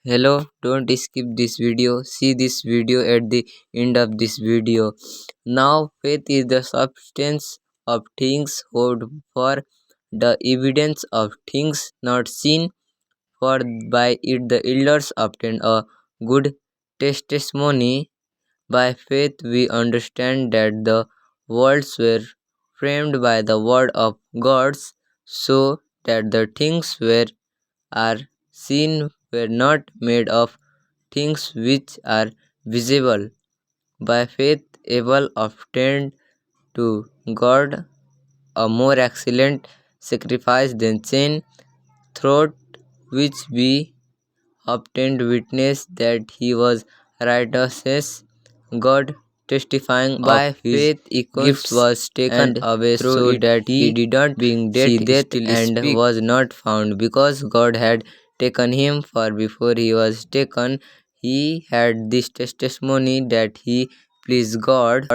Hello, don't skip this video. See this video at the end of this video. Now, faith is the substance of things hoped for, the evidence of things not seen, for by it the elders obtained a good testimony. By faith, we understand that the worlds were framed by the word of God, so that the things were are seen were not made of things which are visible. By faith, Abel obtained to God a more excellent sacrifice than Cain, through which we obtained witness that he was righteous, God testifying by of his faith gifts was taken away so that he did not being see death and was not found because God had taken him, for before he was taken he had this testimony that he pleased God.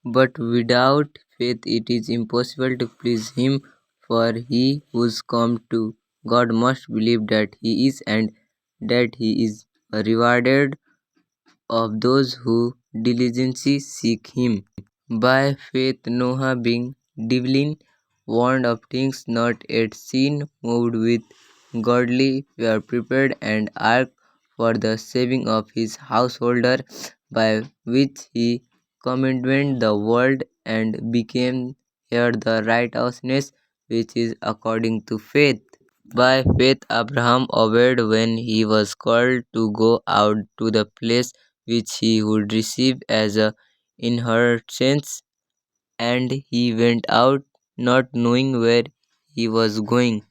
But without faith it is impossible to please him, for he who's come to God must believe that he is, and that he is rewarded of those who diligently seek him. By faith Noah, being divinely warned of things not yet seen, moved with godly fear, prepared an ark for the saving of his householder, by which he commended the world and became heir the righteousness which is according to faith. By faith Abraham obeyed when he was called to go out to the place which he would receive as a inheritance, and he went out not knowing where he was going.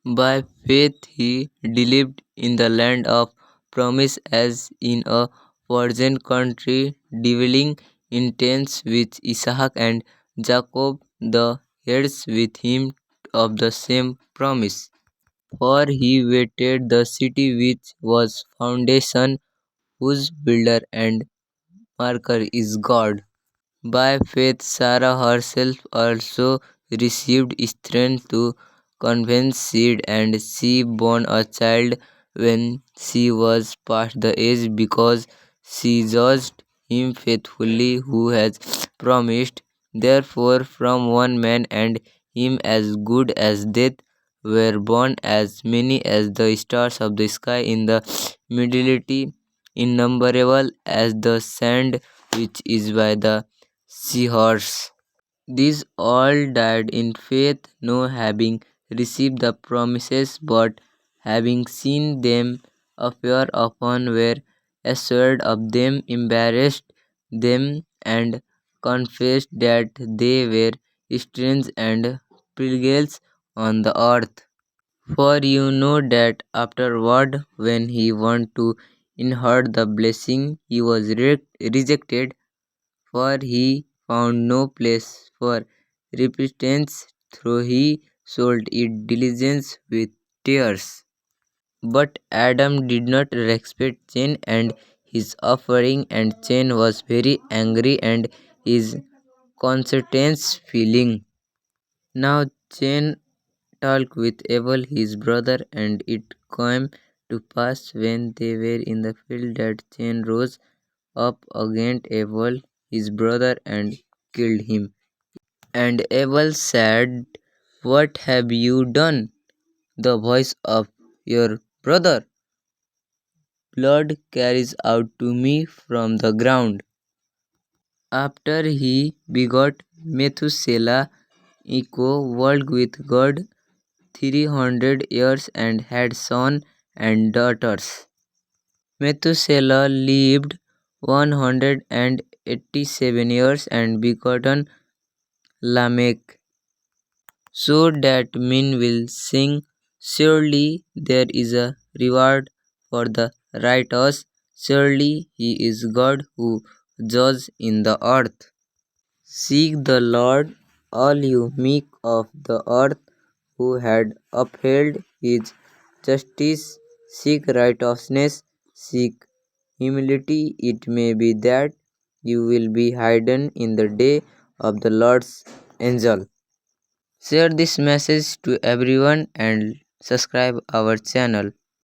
By faith he lived in the land of promise as in a virgin country, dwelling in tents with Isaac and Jacob, the heirs with him of the same promise. For he waited the city which was foundation, whose builder and marker is God. By faith Sarah herself also received strength to convince seed, and she bore a child when she was past the age, because she judged him faithfully who has promised. Therefore from one man, and him as good as death, were born as many as the stars of the sky in the middleity, innumerable as the sand which is by the seahorse. These all died in faith, no having received the promises, but having seen them appear upon, were assured of them, embraced them, and confessed that they were strange and pilgrims on the earth. For you know that afterward, when he wanted to inherit the blessing, he was rejected, for he found no place for repentance, though he sold it diligence with tears. But Adam did not respect Cain and his offering, and Cain was very angry, and his conscience feeling. Now Cain talked with Abel his brother, and it came to pass when they were in the field that Cain rose up against Abel his brother and killed him. And Abel said, "What have you done? The voice of your brother blood carries out to me from the ground." After he begot Methuselah, Enoch walked with God 300 years and had sons and daughters. Methuselah lived 187 years and begotten Lamech. So that men will sing, "Surely there is a reward for the righteous, surely he is God who judges in the earth." Seek the Lord, all you meek of the earth, who had upheld his justice. Seek righteousness, seek humility. It may be that you will be hidden in the day of the Lord's angel. Share this message to everyone and subscribe our channel.